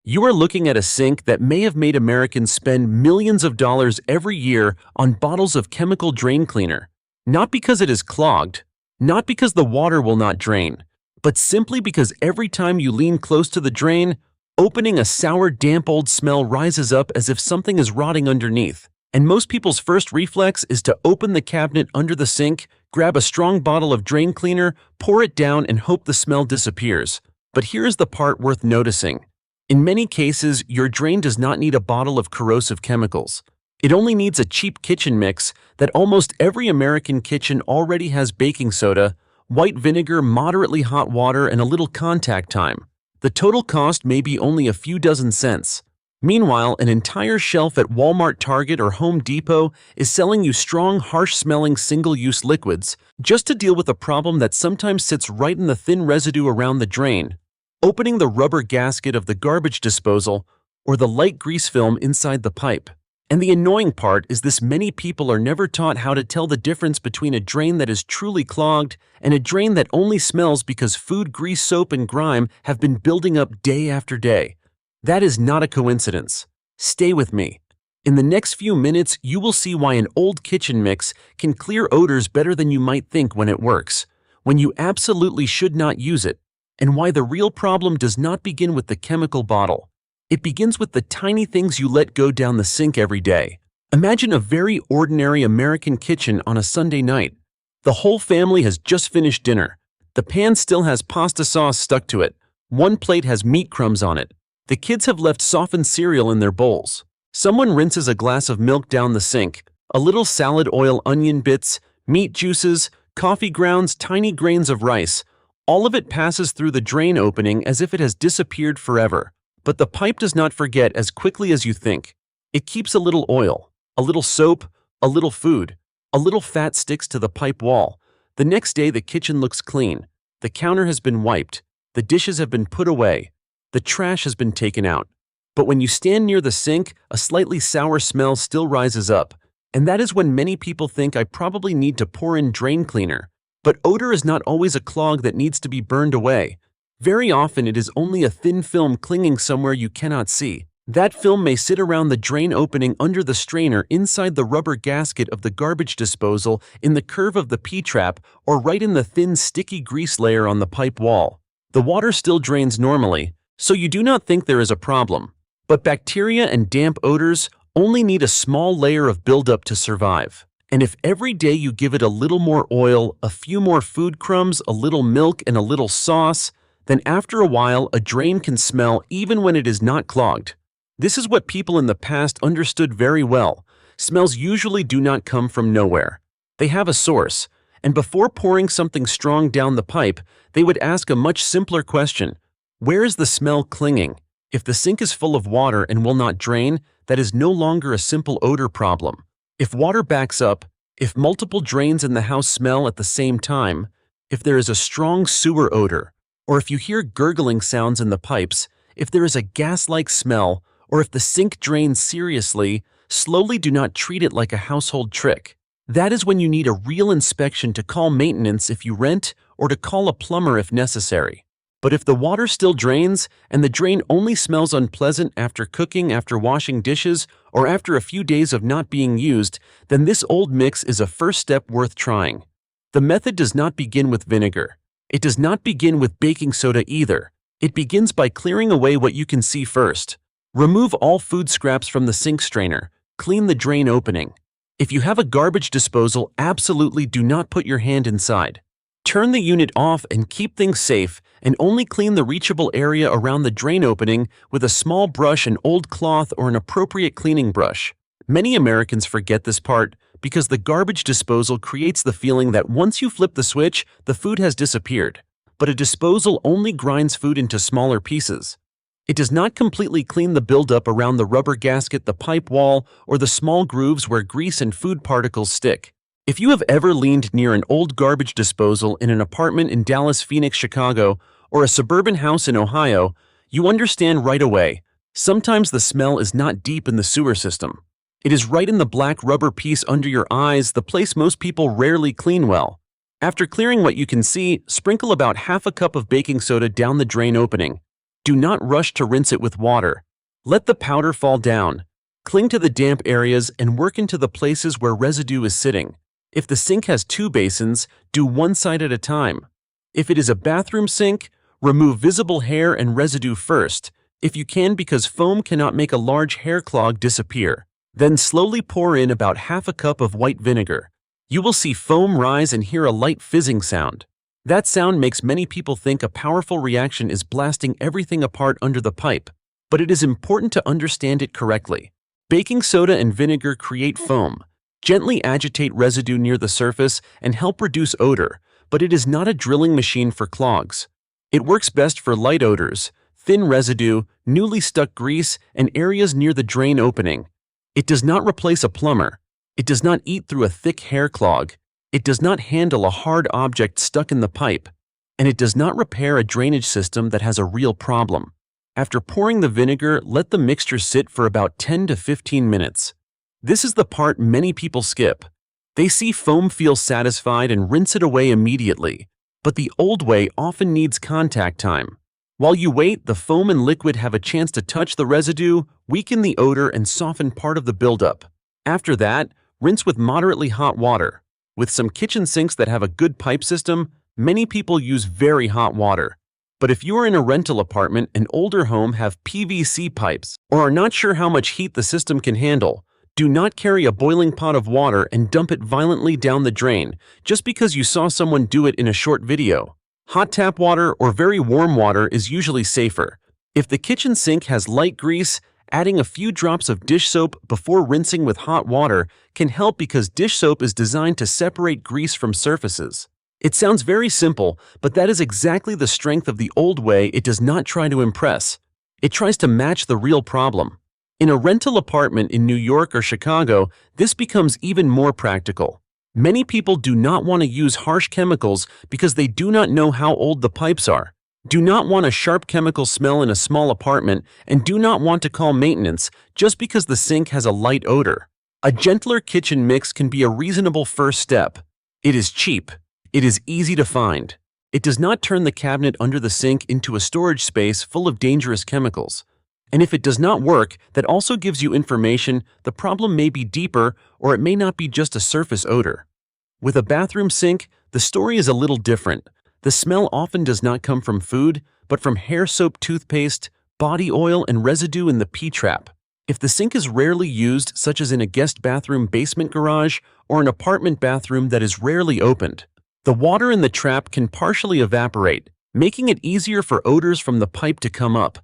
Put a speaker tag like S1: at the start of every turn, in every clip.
S1: You are looking at a sink that may have made Americans spend millions of dollars every year on bottles of chemical drain cleaner. Not because it is clogged, not because the water will not drain, but simply because every time you lean close to the drain, opening a sour, damp old smell rises up as if something is rotting underneath. And most people's first reflex is to open the cabinet under the sink, grab a strong bottle of drain cleaner, pour it down, and hope the smell disappears. But here's the part worth noticing. In many cases, your drain does not need a bottle of corrosive chemicals. It only needs a cheap kitchen mix that almost every American kitchen already has: baking soda, white vinegar, moderately hot water, and a little contact time. The total cost may be only a few dozen cents. Meanwhile, an entire shelf at Walmart, Target, or Home Depot is selling you strong, harsh-smelling single-use liquids just to deal with a problem that sometimes sits right in the thin residue around the drain. Opening the rubber gasket of the garbage disposal, or the light grease film inside the pipe. And the annoying part is this: many people are never taught how to tell the difference between a drain that is truly clogged and a drain that only smells because food, grease, soap, and grime have been building up day after day. That is not a coincidence. Stay with me. In the next few minutes, you will see why an old kitchen mix can clear odors better than you might think when it works, when you absolutely should not use it, and why the real problem does not begin with the chemical bottle. It begins with the tiny things you let go down the sink every day. Imagine a very ordinary American kitchen on a Sunday night. The whole family has just finished dinner. The pan still has pasta sauce stuck to it. One plate has meat crumbs on it. The kids have left softened cereal in their bowls. Someone rinses a glass of milk down the sink. A little salad oil, onion bits, meat juices, coffee grounds, tiny grains of rice. All of it passes through the drain opening as if it has disappeared forever. But the pipe does not forget as quickly as you think. It keeps a little oil, a little soap, a little food. A little fat sticks to the pipe wall. The next day the kitchen looks clean. The counter has been wiped. The dishes have been put away. The trash has been taken out. But when you stand near the sink, a slightly sour smell still rises up. And that is when many people think, I probably need to pour in drain cleaner. But odor is not always a clog that needs to be burned away. Very often it is only a thin film clinging somewhere you cannot see. That film may sit around the drain opening, under the strainer, inside the rubber gasket of the garbage disposal, in the curve of the P-trap, or right in the thin sticky grease layer on the pipe wall. The water still drains normally, so you do not think there is a problem. But bacteria and damp odors only need a small layer of buildup to survive. And if every day you give it a little more oil, a few more food crumbs, a little milk, and a little sauce, then after a while a drain can smell even when it is not clogged. This is what people in the past understood very well. Smells usually do not come from nowhere. They have a source, and before pouring something strong down the pipe, they would ask a much simpler question. Where is the smell clinging? If the sink is full of water and will not drain, that is no longer a simple odor problem. If water backs up, if multiple drains in the house smell at the same time, if there is a strong sewer odor, or if you hear gurgling sounds in the pipes, if there is a gas-like smell, or if the sink drains seriously, slowly, do not treat it like a household trick. That is when you need a real inspection, to call maintenance if you rent, or to call a plumber if necessary. But if the water still drains, and the drain only smells unpleasant after cooking, after washing dishes, or after a few days of not being used, then this old mix is a first step worth trying. The method does not begin with vinegar. It does not begin with baking soda either. It begins by clearing away what you can see first. Remove all food scraps from the sink strainer. Clean the drain opening. If you have a garbage disposal, absolutely do not put your hand inside. Turn the unit off and keep things safe, and only clean the reachable area around the drain opening with a small brush, an old cloth, or an appropriate cleaning brush. Many Americans forget this part because the garbage disposal creates the feeling that once you flip the switch, the food has disappeared. But a disposal only grinds food into smaller pieces. It does not completely clean the buildup around the rubber gasket, the pipe wall, or the small grooves where grease and food particles stick. If you have ever leaned near an old garbage disposal in an apartment in Dallas, Phoenix, Chicago, or a suburban house in Ohio, you understand right away. Sometimes the smell is not deep in the sewer system. It is right in the black rubber piece under your eyes, the place most people rarely clean well. After clearing what you can see, sprinkle about half a cup of baking soda down the drain opening. Do not rush to rinse it with water. Let the powder fall down. Cling to the damp areas and work into the places where residue is sitting. If the sink has 2 basins, do one side at a time. If it is a bathroom sink, remove visible hair and residue first, if you can, because foam cannot make a large hair clog disappear. Then slowly pour in about half a cup of white vinegar. You will see foam rise and hear a light fizzing sound. That sound makes many people think a powerful reaction is blasting everything apart under the pipe, but it is important to understand it correctly. Baking soda and vinegar create foam, gently agitate residue near the surface, and help reduce odor, but it is not a drilling machine for clogs. It works best for light odors, thin residue, newly stuck grease, and areas near the drain opening. It does not replace a plumber. It does not eat through a thick hair clog. It does not handle a hard object stuck in the pipe. And it does not repair a drainage system that has a real problem. After pouring the vinegar, let the mixture sit for about 10 to 15 minutes. This is the part many people skip. They see foam, feel satisfied, and rinse it away immediately. But the old way often needs contact time. While you wait, the foam and liquid have a chance to touch the residue, weaken the odor, and soften part of the buildup. After that, rinse with moderately hot water. With some kitchen sinks that have a good pipe system, many people use very hot water. But if you are in a rental apartment, an older home, have PVC pipes, or are not sure how much heat the system can handle, do not carry a boiling pot of water and dump it violently down the drain just because you saw someone do it in a short video. Hot tap water or very warm water is usually safer. If the kitchen sink has light grease, adding a few drops of dish soap before rinsing with hot water can help, because dish soap is designed to separate grease from surfaces. It sounds very simple, but that is exactly the strength of the old way. It does not try to impress. It tries to match the real problem. In a rental apartment in New York or Chicago, this becomes even more practical. Many people do not want to use harsh chemicals because they do not know how old the pipes are, do not want a sharp chemical smell in a small apartment, and do not want to call maintenance just because the sink has a light odor. A gentler kitchen mix can be a reasonable first step. It is cheap. It is easy to find. It does not turn the cabinet under the sink into a storage space full of dangerous chemicals. And if it does not work, that also gives you information. The problem may be deeper, or it may not be just a surface odor. With a bathroom sink, the story is a little different. The smell often does not come from food, but from hair soap, toothpaste, body oil, and residue in the P-trap. If the sink is rarely used, such as in a guest bathroom, basement garage, or an apartment bathroom that is rarely opened, the water in the trap can partially evaporate, making it easier for odors from the pipe to come up.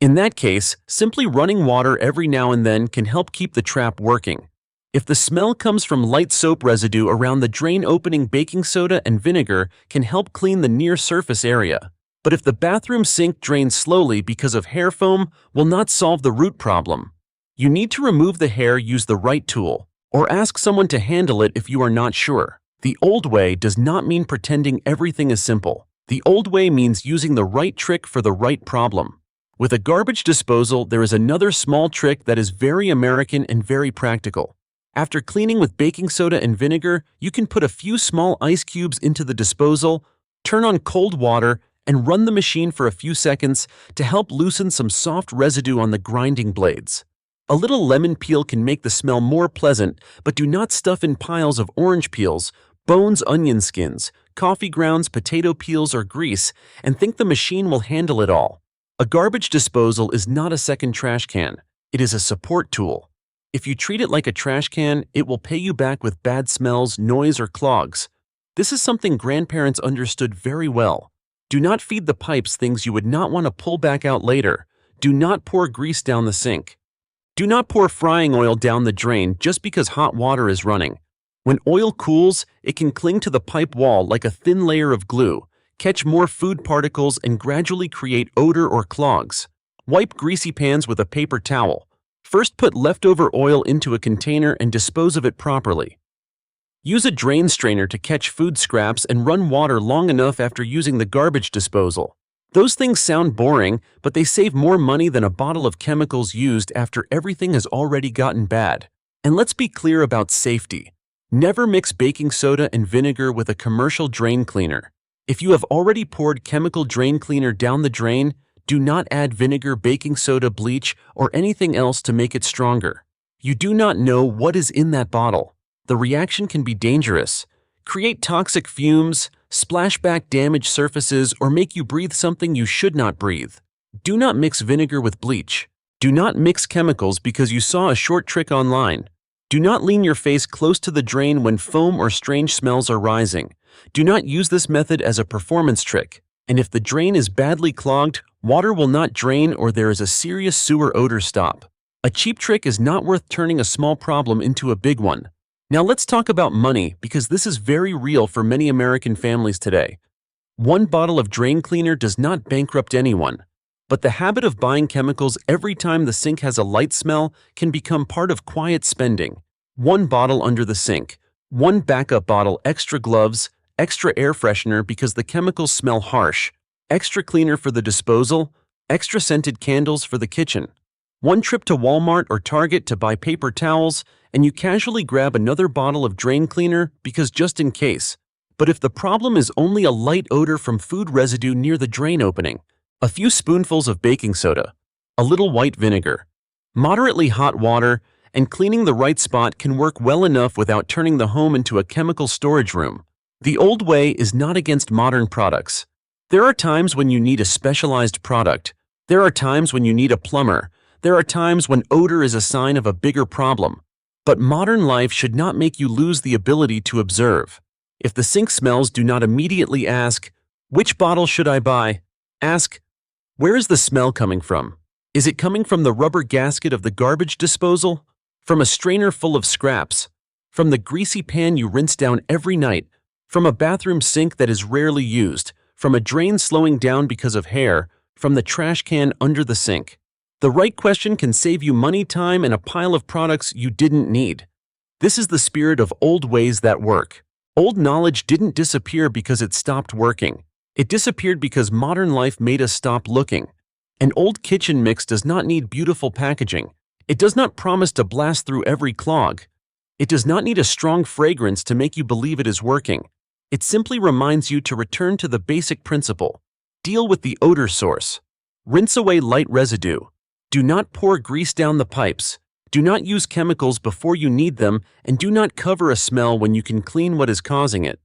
S1: In that case, simply running water every now and then can help keep the trap working. If the smell comes from light soap residue around the drain opening, baking soda and vinegar can help clean the near surface area. But if the bathroom sink drains slowly because of hair foam, will not solve the root problem. You need to remove the hair. Use the right tool, or ask someone to handle it if you are not sure. The old way does not mean pretending everything is simple. The old way means using the right trick for the right problem. With a garbage disposal, there is another small trick that is very American and very practical. After cleaning with baking soda and vinegar, you can put a few small ice cubes into the disposal, turn on cold water, and run the machine for a few seconds to help loosen some soft residue on the grinding blades. A little lemon peel can make the smell more pleasant, but do not stuff in piles of orange peels, bones, onion skins, coffee grounds, potato peels, or grease, and think the machine will handle it all. A garbage disposal is not a second trash can. It is a support tool. If you treat it like a trash can, it will pay you back with bad smells, noise, or clogs. This is something grandparents understood very well. Do not feed the pipes things you would not want to pull back out later. Do not pour grease down the sink. Do not pour frying oil down the drain just because hot water is running. When oil cools, it can cling to the pipe wall like a thin layer of glue, catch more food particles, and gradually create odor or clogs. Wipe greasy pans with a paper towel. First, put leftover oil into a container and dispose of it properly. Use a drain strainer to catch food scraps and run water long enough after using the garbage disposal. Those things sound boring, but they save more money than a bottle of chemicals used after everything has already gotten bad. And let's be clear about safety. Never mix baking soda and vinegar with a commercial drain cleaner. If you have already poured chemical drain cleaner down the drain, Do not add vinegar, baking soda, bleach, or anything else to make it stronger. You do not know what is in that bottle. The reaction can be dangerous, create toxic fumes, splash back damaged surfaces, or make you breathe something you should not breathe. Do not mix vinegar with bleach. Do not mix chemicals because you saw a short trick online. Do not lean your face close to the drain when foam or strange smells are rising. Do not use this method as a performance trick. And if the drain is badly clogged, water will not drain or there is a serious sewer odor stop. A cheap trick is not worth turning a small problem into a big one. Now let's talk about money because this is very real for many American families today. One bottle of drain cleaner does not bankrupt anyone. But the habit of buying chemicals every time the sink has a light smell can become part of quiet spending. One bottle under the sink, one backup bottle, extra gloves, extra air freshener because the chemicals smell harsh, extra cleaner for the disposal, extra scented candles for the kitchen. One trip to Walmart or Target to buy paper towels, and you casually grab another bottle of drain cleaner because just in case. But if the problem is only a light odor from food residue near the drain opening, a few spoonfuls of baking soda, a little white vinegar, moderately hot water, and cleaning the right spot can work well enough without turning the home into a chemical storage room. The old way is not against modern products. There are times when you need a specialized product. There are times when you need a plumber. There are times when odor is a sign of a bigger problem. But modern life should not make you lose the ability to observe. If the sink smells, do not immediately ask, "Which bottle should I buy?" Ask, "Where is the smell coming from? Is it coming from the rubber gasket of the garbage disposal? From a strainer full of scraps? From the greasy pan you rinse down every night? From a bathroom sink that is rarely used? From a drain slowing down because of hair? From the trash can under the sink?" The right question can save you money, time, and a pile of products you didn't need. This is the spirit of old ways that work. Old knowledge didn't disappear because it stopped working. It disappeared because modern life made us stop looking. An old kitchen mix does not need beautiful packaging. It does not promise to blast through every clog. It does not need a strong fragrance to make you believe it is working. It simply reminds you to return to the basic principle. Deal with the odor source. Rinse away light residue. Do not pour grease down the pipes. Do not use chemicals before you need them, and do not cover a smell when you can clean what is causing it.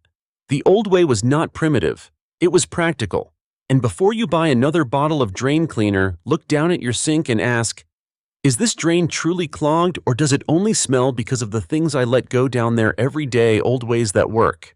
S1: The old way was not primitive. It was practical. And before you buy another bottle of drain cleaner, look down at your sink and ask, "Is this drain truly clogged, or does it only smell because of the things I let go down there every day?" Old ways that work.